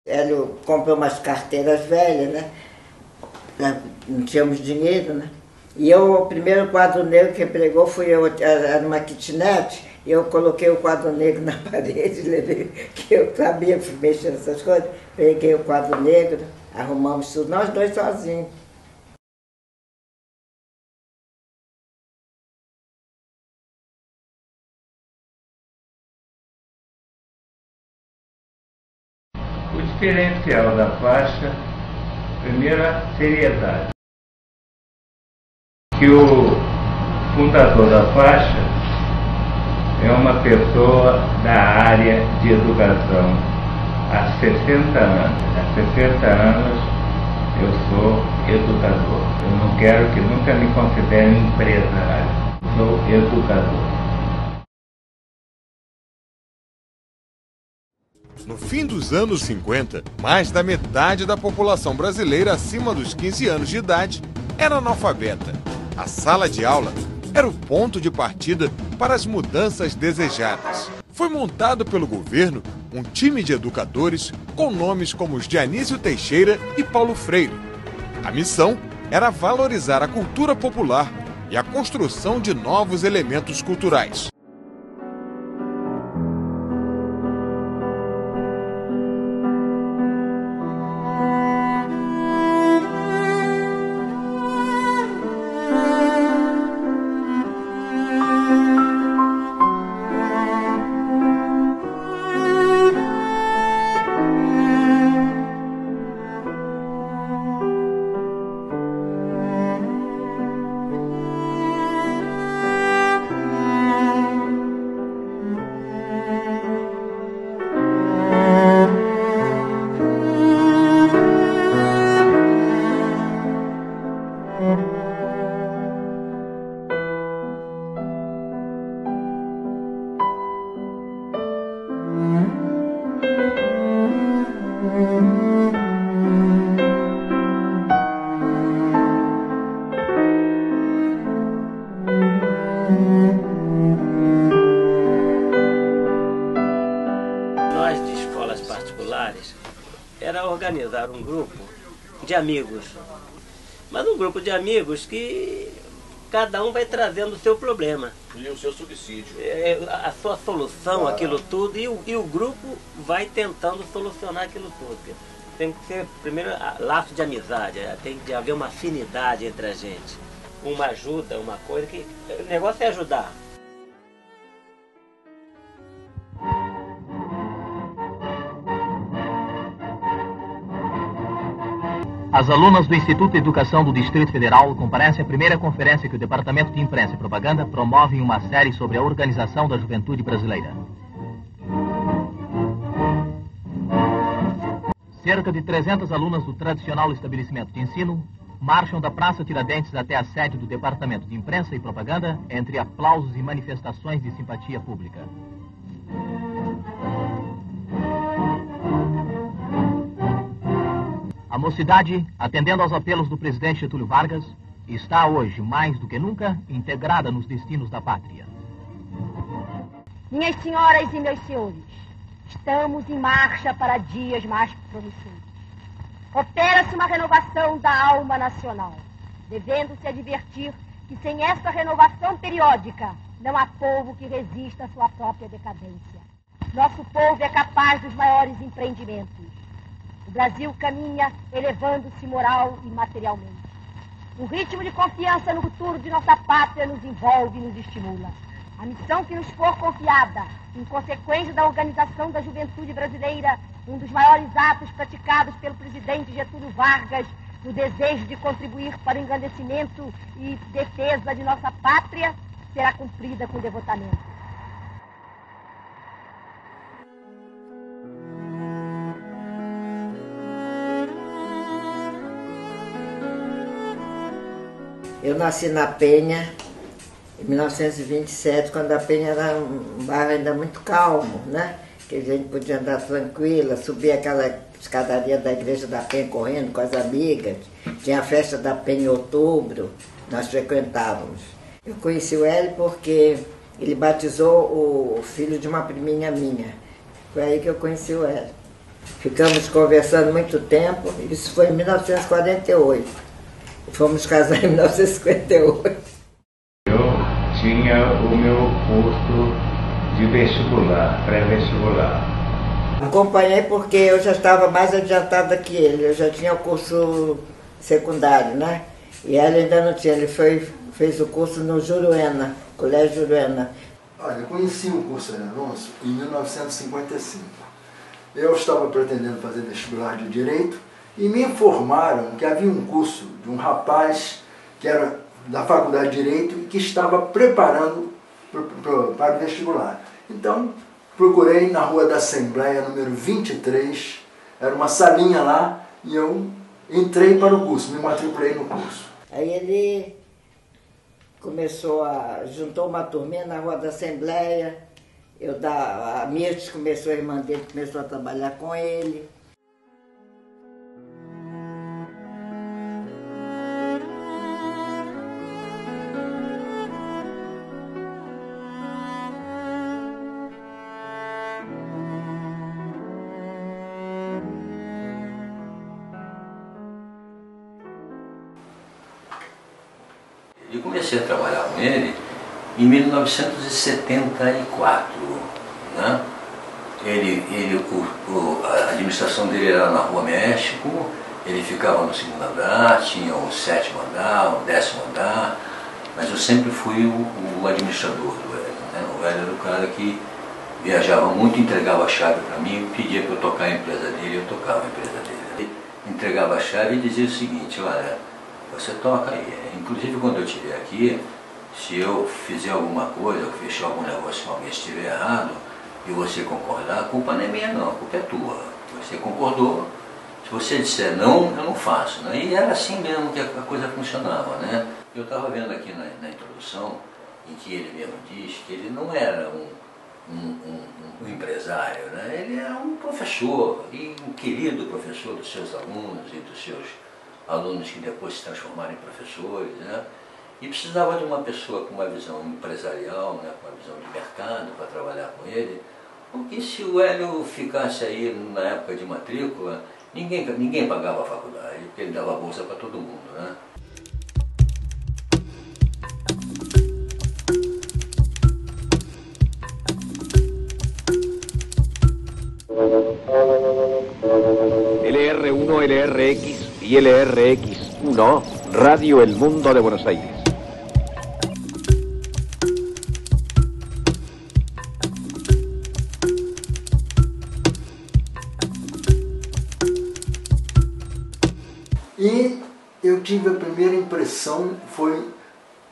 Hélio comprou umas carteiras velhas, né? Não tínhamos dinheiro, né? E o primeiro quadro negro que pregou fui eu, era uma kitnet, e eu coloquei o quadro negro na parede, levei, que eu sabia mexer nessas coisas, peguei o quadro negro, arrumamos tudo, nós dois sozinhos. O diferencial da faixa, primeiro, a seriedade. Que o fundador da faixa é uma pessoa da área de educação há 60 anos. Há 60 anos eu sou educador. Eu não quero que nunca me considere empresário. Sou educador. No fim dos anos 50, mais da metade da população brasileira acima dos 15 anos de idade era analfabeta. A sala de aula era o ponto de partida para as mudanças desejadas. Foi montado pelo governo um time de educadores com nomes como os de Anísio Teixeira e Paulo Freire. A missão era valorizar a cultura popular e a construção de novos elementos culturais. Nós de escolas particulares era organizar um grupo de amigos, mas um grupo de amigos que cada um vai trazendo o seu problema. E o seu subsídio. A sua solução, aquilo tudo, e o grupo vai tentando solucionar aquilo tudo. Tem que ser, primeiro, laço de amizade, tem que haver uma afinidade entre a gente. Uma ajuda, uma coisa que... O negócio é ajudar. As alunas do Instituto de Educação do Distrito Federal comparecem à primeira conferência que o Departamento de Imprensa e Propaganda promove em uma série sobre a organização da juventude brasileira. Cerca de 300 alunas do tradicional estabelecimento de ensino marcham da Praça Tiradentes até a sede do Departamento de Imprensa e Propaganda entre aplausos e manifestações de simpatia pública. A mocidade, atendendo aos apelos do presidente Getúlio Vargas, está hoje, mais do que nunca, integrada nos destinos da pátria. Minhas senhoras e meus senhores, estamos em marcha para dias mais promissores. Opera-se uma renovação da alma nacional, devendo-se advertir que sem esta renovação periódica não há povo que resista à sua própria decadência. Nosso povo é capaz dos maiores empreendimentos. O Brasil caminha elevando-se moral e materialmente. Um ritmo de confiança no futuro de nossa pátria nos envolve e nos estimula. A missão que nos for confiada, em consequência da organização da juventude brasileira, um dos maiores atos praticados pelo presidente Getúlio Vargas, no desejo de contribuir para o engrandecimento e defesa de nossa pátria, será cumprida com devotamento. Eu nasci na Penha, em 1927, quando a Penha era um bairro ainda muito calmo, né? Que a gente podia andar tranquila, subir aquela escadaria da igreja da Penha correndo com as amigas. Tinha a festa da Penha em outubro, nós frequentávamos. Eu conheci o Hélio porque ele batizou o filho de uma priminha minha. Foi aí que eu conheci o Hélio. Ficamos conversando muito tempo, isso foi em 1948. Fomos casar em 1958. Eu tinha o meu curso de vestibular, pré-vestibular. Acompanhei porque eu já estava mais adiantada que ele, eu já tinha o curso secundário, né? E ela ainda não tinha, ele fez o curso no Juruena, Colégio Juruena. Olha, eu conheci o curso Alonso em 1955. Eu estava pretendendo fazer vestibular de Direito e me informaram que havia um curso de um rapaz que era da Faculdade de Direito e que estava preparando para o vestibular. Então, procurei na Rua da Assembleia, número 23, era uma salinha lá, e eu entrei para o curso, me matriculei no curso. Aí ele juntou uma turminha na Rua da Assembleia, a Mirtes começou, a irmã dele começou a trabalhar com ele. Eu comecei a trabalhar com ele em 1974, né? A administração dele era na Rua México, ele ficava no 2º andar, tinha o 7º andar, o 10º andar, mas eu sempre fui o administrador do Hélio, né? O Hélio era o cara que viajava muito, entregava a chave para mim, pedia para eu tocar a empresa dele, eu tocava a empresa dele. Ele entregava a chave e dizia o seguinte: olha, você toca aí. Inclusive, quando eu estiver aqui, se eu fizer alguma coisa, eu fechar algum negócio com alguém estiver errado, e você concordar, a culpa não é minha não, a culpa é tua. Você concordou, se você disser não, eu não faço. Né? E era assim mesmo que a coisa funcionava. Né? Eu estava vendo aqui na introdução, em que ele mesmo diz que ele não era um empresário, né? Ele era um professor, e um querido professor dos seus alunos e dos seus alunos que depois se transformaram em professores, né? E precisava de uma pessoa com uma visão empresarial, né? Com uma visão de mercado para trabalhar com ele, porque se o Hélio ficasse aí na época de matrícula, ninguém pagava a faculdade, porque ele dava bolsa para todo mundo, né? LR1, LRX y LRX1, Radio El Mundo de Buenos Aires. E eu tive a primeira impressão, foi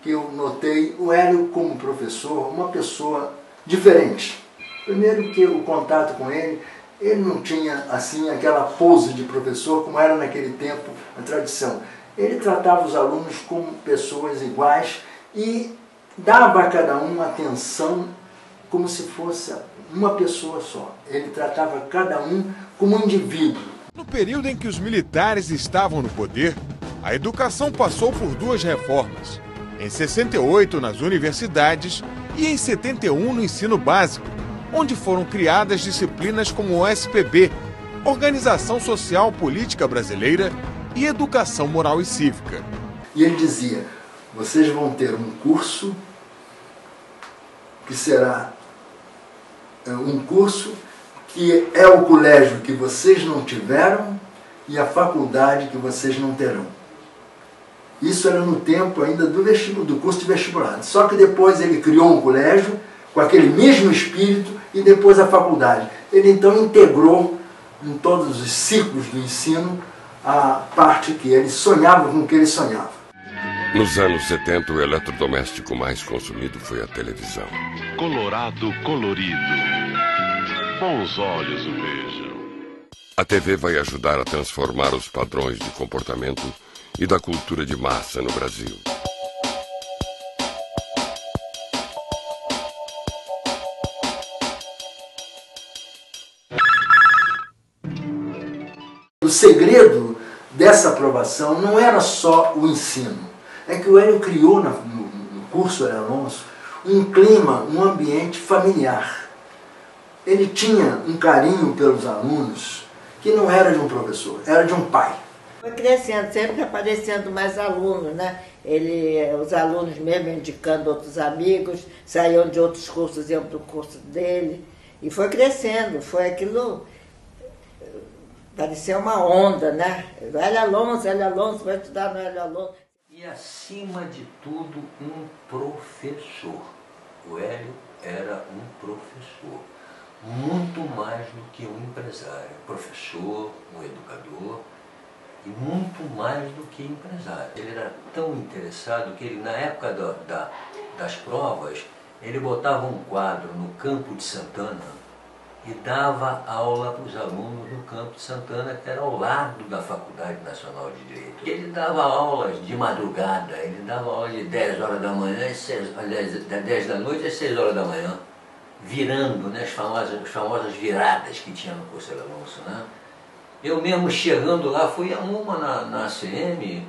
que eu notei o Hélio como professor, uma pessoa diferente. Primeiro que o contato com ele não tinha assim aquela pose de professor como era naquele tempo a tradição. Ele tratava os alunos como pessoas iguais e dava a cada um atenção como se fosse uma pessoa só. Ele tratava cada um como um indivíduo. No período em que os militares estavam no poder, a educação passou por duas reformas. Em 68 nas universidades e em 71 no ensino básico, onde foram criadas disciplinas como o SPB, Organização Social Política Brasileira, e Educação Moral e Cívica. E ele dizia: vocês vão ter um curso que será um curso que é o colégio que vocês não tiveram e a faculdade que vocês não terão. Isso era no tempo ainda do curso de vestibular. Só que depois ele criou um colégio com aquele mesmo espírito e depois a faculdade. Ele então integrou em todos os ciclos do ensino a parte que ele sonhava, com o que ele sonhava. Nos anos 70, o eletrodoméstico mais consumido foi a televisão. Colorado colorido. Bons olhos o vejam. A TV vai ajudar a transformar os padrões de comportamento e da cultura de massa no Brasil. O segredo dessa aprovação não era só o ensino. É que o Hélio criou no curso Hélio Alonso um clima, um ambiente familiar. Ele tinha um carinho pelos alunos que não era de um professor, era de um pai. Foi crescendo, sempre aparecendo mais alunos, né? Os alunos mesmo indicando outros amigos, saíam de outros cursos, iam para o curso dele. E foi crescendo, foi aquilo, parecia uma onda, né? Hélio Alonso, vai estudar no Hélio Alonso. E acima de tudo, um professor. O Hélio era um professor, muito mais do que um empresário. Professor, um educador, e muito mais do que empresário. Ele era tão interessado que ele, na época das provas, ele botava um quadro no Campo de Santana e dava aula para os alunos no Campo de Santana, que era ao lado da Faculdade Nacional de Direito. Ele dava aulas de madrugada, ele dava aula de 10 horas da manhã, 10 da noite às 6 horas da manhã, virando, né, as famosas viradas que tinha no curso Hélio Alonso, né? Eu mesmo chegando lá, fui a uma na ACM,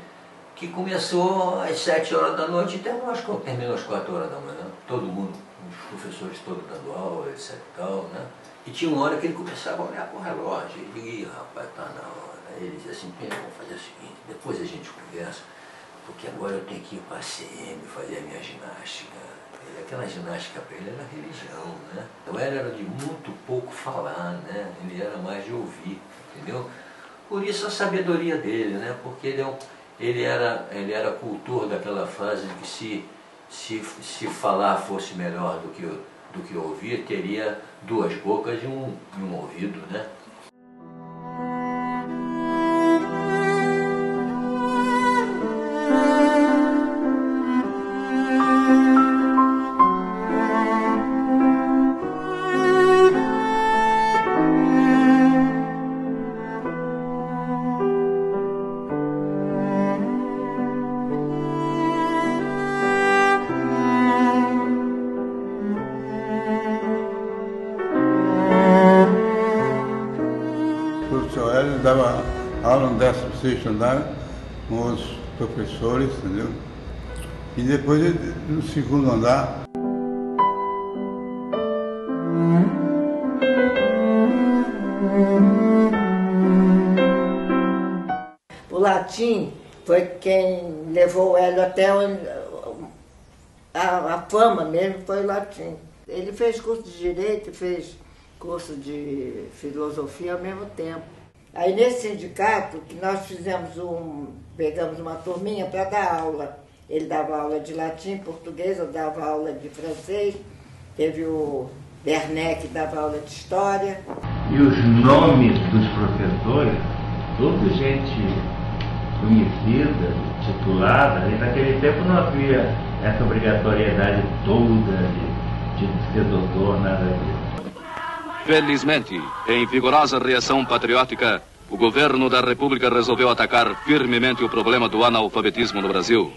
que começou às 7 horas da noite e terminou às 4 horas da manhã. Todo mundo, os professores todos dando aula, etc e tal, né? E tinha uma hora que ele começava a olhar para o relógio. E ele dizia, rapaz, tá na hora. Ele dizia assim, vamos fazer o seguinte, depois a gente conversa, porque agora eu tenho que ir para a ACM fazer a minha ginástica. Aquela ginástica para ele era religião, né? Então ele era de muito pouco falar, né? Ele era mais de ouvir, entendeu? Por isso a sabedoria dele, né? Porque ele era cultor daquela frase de que se falar fosse melhor do que ouvir, teria duas bocas e um ouvido, né? Dava aula no 16º andar com os professores, entendeu? E depois no 2º andar. O latim foi quem levou o Hélio até onde a fama mesmo foi o latim. Ele fez curso de Direito e fez curso de Filosofia ao mesmo tempo. Aí nesse sindicato, que nós pegamos uma turminha para dar aula. Ele dava aula de latim, português, eu dava aula de francês, teve o Bernet que dava aula de história. E os nomes dos professores, tudo gente conhecida, titulada, e naquele tempo não havia essa obrigatoriedade toda de ser doutor, nada disso. Felizmente, em vigorosa reação patriótica, o governo da República resolveu atacar firmemente o problema do analfabetismo no Brasil.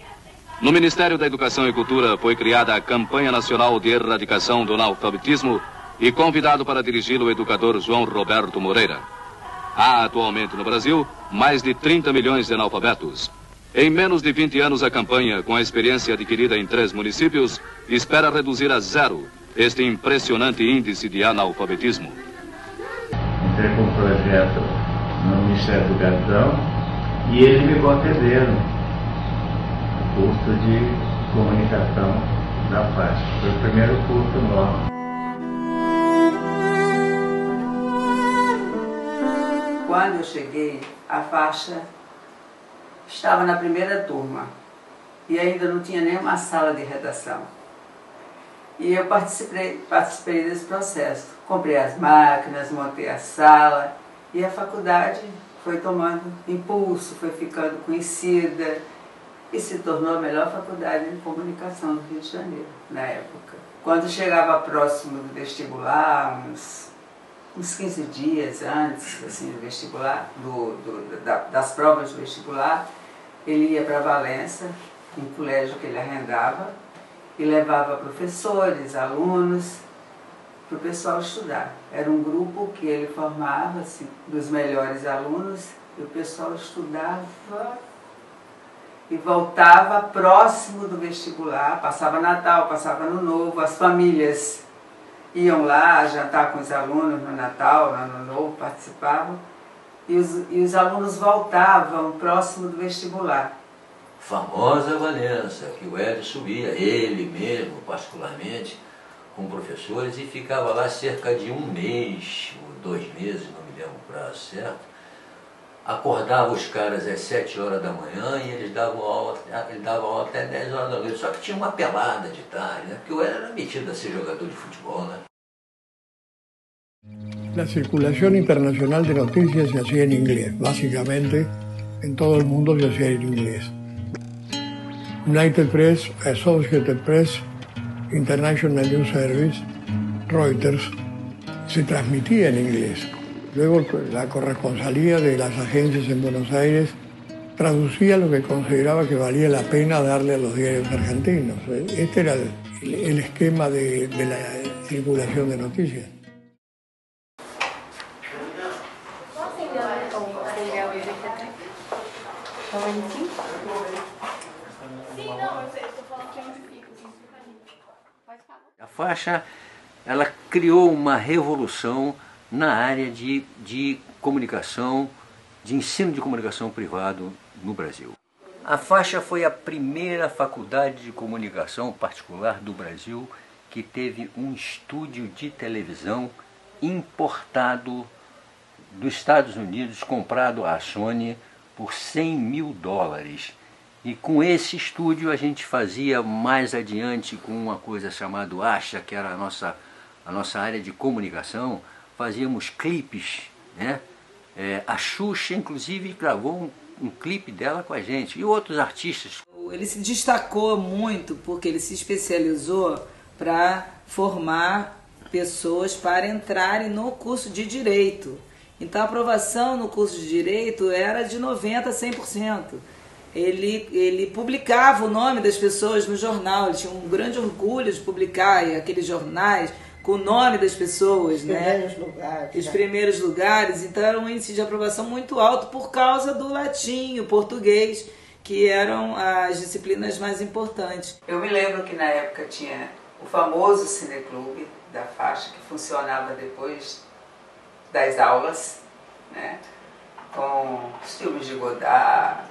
No Ministério da Educação e Cultura foi criada a Campanha Nacional de Erradicação do Analfabetismo e convidado para dirigi-lo o educador João Roberto Moreira. Há atualmente no Brasil mais de 30 milhões de analfabetos. Em menos de 20 anos, a campanha, com a experiência adquirida em 3 municípios, espera reduzir a 0 este impressionante índice de analfabetismo. Entrei com um projeto no Ministério da Educação e eles me concederam o curso de comunicação da faixa. Foi o primeiro curso nosso. Quando eu cheguei, a faixa estava na primeira turma e ainda não tinha nenhuma sala de redação. E eu participei desse processo. Comprei as máquinas, montei a sala e a faculdade foi tomando impulso, foi ficando conhecida e se tornou a melhor faculdade de comunicação do Rio de Janeiro, na época. Quando chegava próximo do vestibular, uns 15 dias antes assim, do vestibular, das provas do vestibular, ele ia para Valença, um colégio que ele arrendava, e levava professores, alunos, para o pessoal estudar. Era um grupo que ele formava, assim, dos melhores alunos, e o pessoal estudava e voltava próximo do vestibular, passava Natal, passava Ano Novo, as famílias iam lá jantar com os alunos no Natal, no Ano Novo, participavam, e os alunos voltavam próximo do vestibular. Famosa Valença, que o Hélio subia, ele mesmo, particularmente, com professores, e ficava lá cerca de 1 mês, ou 2 meses, não me lembro o prazo certo. Acordava os caras às 7 horas da manhã e eles davam aula, até 10 horas da noite. Só que tinha uma pelada de tarde, né? Porque o Hélio era metido a ser jogador de futebol, né? La circulación internacional de noticias se hacía en inglés, básicamente en todo el mundo se hacía en inglés. United Press, Associated Press, International News Service, Reuters, se transmitía en inglés. Luego la corresponsalía de las agencias en Buenos Aires traducía lo que consideraba que valía la pena darle a los diarios argentinos. Este era el esquema de la circulación de noticias. A faixa, ela criou uma revolução na área de comunicação, de ensino de comunicação privado no Brasil. A faixa foi a primeira faculdade de comunicação particular do Brasil que teve um estúdio de televisão importado dos Estados Unidos, comprado à Sony por $100 mil. E com esse estúdio a gente fazia mais adiante com uma coisa chamada AXA, que era a nossa área de comunicação, fazíamos clipes, né? A Xuxa, inclusive, gravou um clipe dela com a gente, e outros artistas. Ele se destacou muito porque ele se especializou para formar pessoas para entrarem no curso de Direito. Então a aprovação no curso de Direito era de 90% a 100%. Ele publicava o nome das pessoas no jornal, ele tinha um grande orgulho de publicar aqueles jornais com o nome das pessoas, os primeiros lugares. Então era um índice de aprovação muito alto por causa do latim, o português, que eram as disciplinas mais importantes. Eu me lembro que na época tinha o famoso cineclube da faixa, que funcionava depois das aulas, né? Com os filmes de Godard,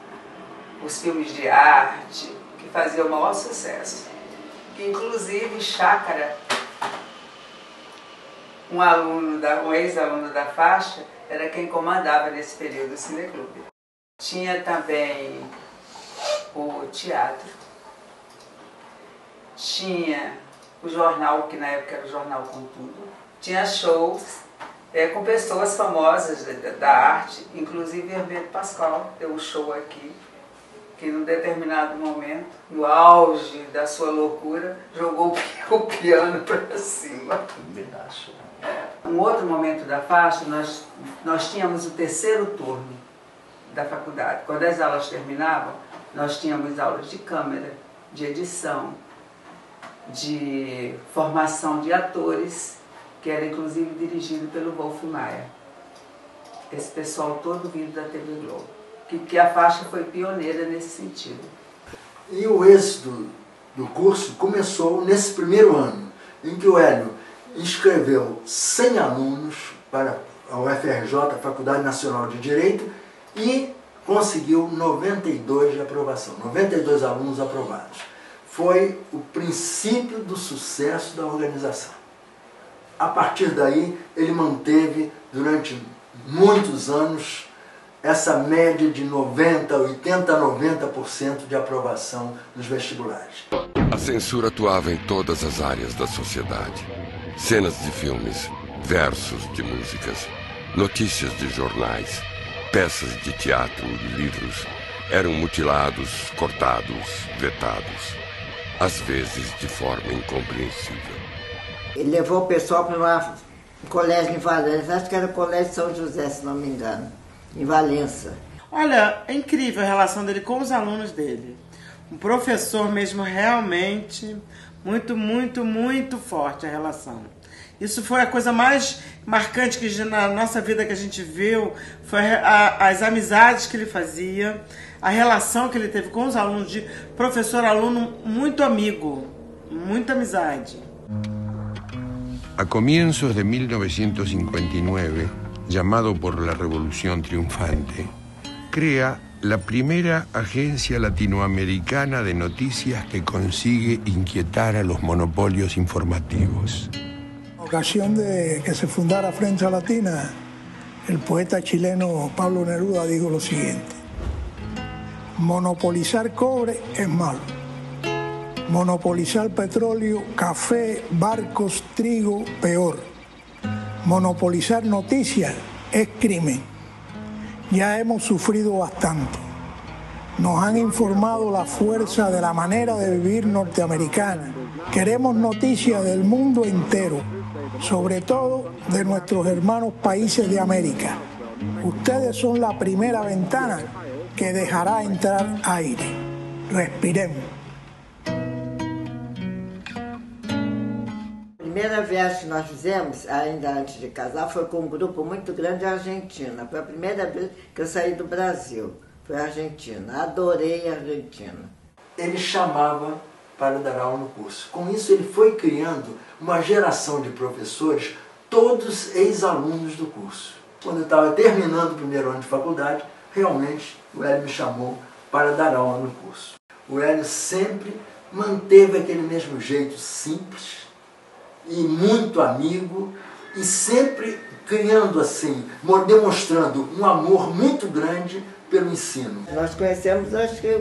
os filmes de arte, que faziam o maior sucesso. Que inclusive Chácara, um ex-aluno da faixa, era quem comandava nesse período o cineclube. Tinha também o teatro, tinha o jornal, que na época era o Jornal com Tudo, tinha shows com pessoas famosas da arte, inclusive Hermeto Pascoal deu um show aqui, que num determinado momento, no auge da sua loucura, jogou o piano para cima. Um outro momento da faixa, nós tínhamos o 3º turno da faculdade. Quando as aulas terminavam, nós tínhamos aulas de câmera, de edição, de formação de atores, que era inclusive dirigido pelo Wolf Maia. Esse pessoal todo vindo da TV Globo. Que a faixa foi pioneira nesse sentido. E o êxito do curso começou nesse primeiro ano, em que o Hélio inscreveu 100 alunos para a UFRJ, a Faculdade Nacional de Direito, e conseguiu 92 de aprovação, 92 alunos aprovados. Foi o princípio do sucesso da organização. A partir daí, ele manteve durante muitos anos essa média de 90% de aprovação nos vestibulares. A censura atuava em todas as áreas da sociedade. Cenas de filmes, versos de músicas, notícias de jornais, peças de teatro e livros eram mutilados, cortados, vetados, às vezes de forma incompreensível. Ele levou o pessoal para um colégio em Valença, acho que era o Colégio São José, se não me engano, em Valença. Olha, é incrível a relação dele com os alunos dele. Um professor mesmo, realmente, muito forte a relação. Isso foi a coisa mais marcante que na nossa vida que a gente viu, foi as amizades que ele fazia, a relação que ele teve com os alunos, de professor-aluno muito amigo, muita amizade. A comienzos de 1959, llamado por la Revolución Triunfante, crea la primera agencia latinoamericana de noticias que consigue inquietar a los monopolios informativos. En ocasión de que se fundara Prensa Latina, el poeta chileno Pablo Neruda dijo lo siguiente: monopolizar cobre es malo, monopolizar petróleo, café, barcos, trigo, peor, monopolizar noticias es crimen. Ya hemos sufrido bastante. Nos han informado la fuerza de la manera de vivir norteamericana. Queremos noticias del mundo entero, sobre todo de nuestros hermanos países de América. Ustedes son la primera ventana que dejará entrar aire. Respiremos. A primeira viagem que nós fizemos, ainda antes de casar, foi com um grupo muito grande de Argentina. Foi a primeira vez que eu saí do Brasil. Foi a Argentina. Adorei a Argentina. Ele chamava para dar aula no curso. Com isso, ele foi criando uma geração de professores, todos ex-alunos do curso. Quando eu estava terminando o primeiro ano de faculdade, realmente o Hélio me chamou para dar aula no curso. O Hélio sempre manteve aquele mesmo jeito simples e muito amigo, e sempre criando assim, demonstrando um amor muito grande pelo ensino. Nós conhecemos, acho que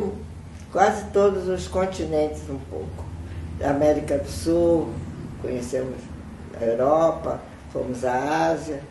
quase todos os continentes um pouco. Da América do Sul, conhecemos a Europa, fomos à Ásia.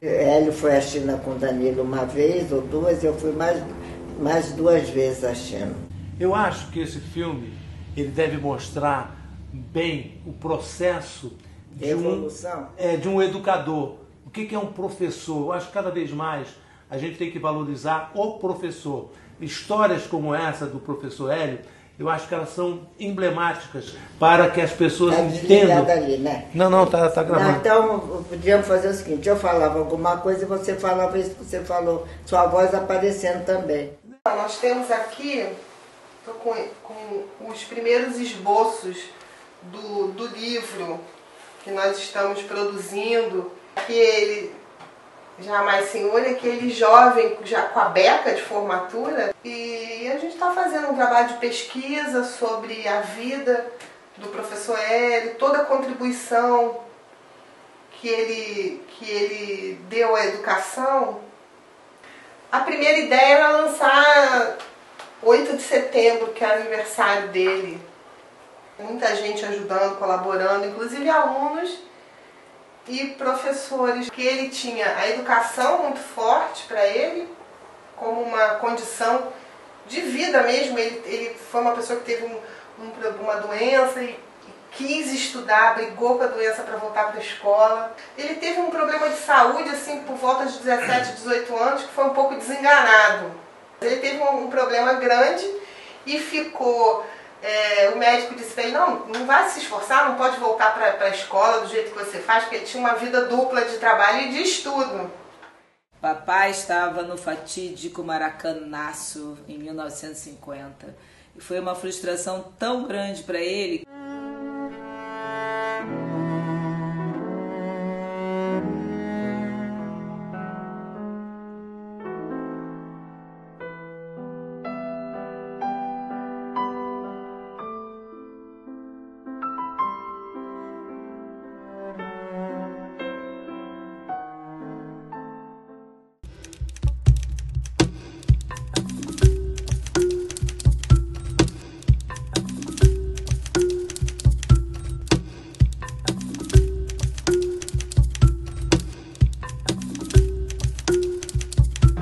Hélio foi à China com Danilo uma vez ou duas, eu fui mais 2 vezes à China. Eu acho que esse filme ele deve mostrar bem o processo de um educador. O que é um professor? Eu acho que cada vez mais a gente tem que valorizar o professor. Histórias como essa do professor Hélio, eu acho que elas são emblemáticas para que as pessoas entendam. Ali, né? Não, tá gravando. Não, então, podíamos fazer o seguinte, eu falava alguma coisa e você falava isso que você falou, sua voz aparecendo também. Nós temos aqui, tô com os primeiros esboços do livro que nós estamos produzindo, que ele já mais senhor, aquele jovem já com a beca de formatura, e a gente está fazendo um trabalho de pesquisa sobre a vida do professor Hélio, toda a contribuição que ele deu à educação. A primeira ideia era lançar 8 de setembro, que é o aniversário dele. Muita gente ajudando, colaborando, inclusive alunos e professores, que ele tinha a educação muito forte para ele, como uma condição de vida mesmo. Ele foi uma pessoa que teve uma doença e quis estudar, brigou com a doença para voltar para a escola. Ele teve um problema de saúde, assim, por volta de 17, 18 anos, que foi um pouco desenganado. Ele teve um problema grande e ficou... o médico disse para ele, não vai se esforçar, não pode voltar para a escola do jeito que você faz, porque ele tinha uma vida dupla de trabalho e de estudo. Papai estava no fatídico Maracanaço em 1950 e foi uma frustração tão grande para ele.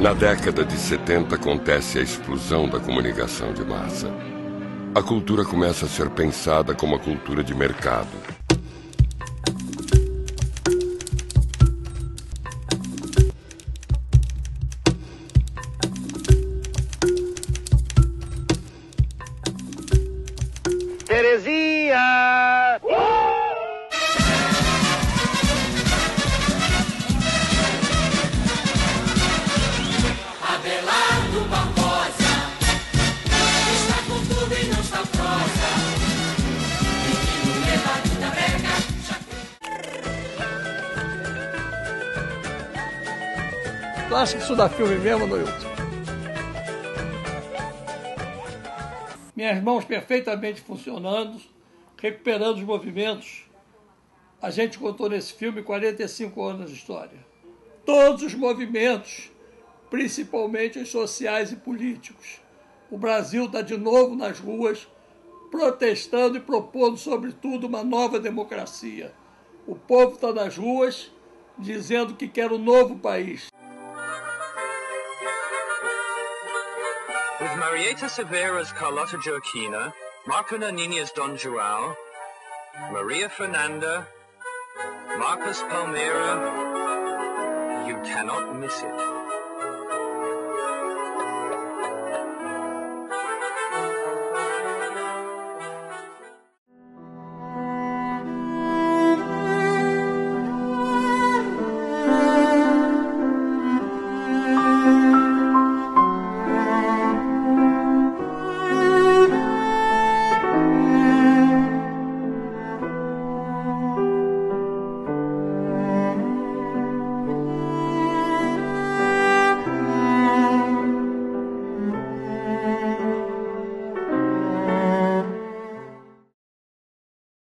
Na década de 70 acontece a explosão da comunicação de massa. A cultura começa a ser pensada como a cultura de mercado. Terezinha! Está com tudo e não está prosa. Menino leva a vida Tu acha que isso dá filme mesmo, Noilton? Minhas mãos perfeitamente funcionando, recuperando os movimentos. A gente contou nesse filme 45 anos de história. Todos os movimentos, principalmente os sociais e políticos. O Brasil está de novo nas ruas, protestando e propondo, sobretudo, uma nova democracia. O povo está nas ruas, dizendo que quer um novo país. With Marieta Severa's Carlota Joaquina, Marco Nanini's Don João, Maria Fernanda, Marcos Palmeira, you cannot miss it.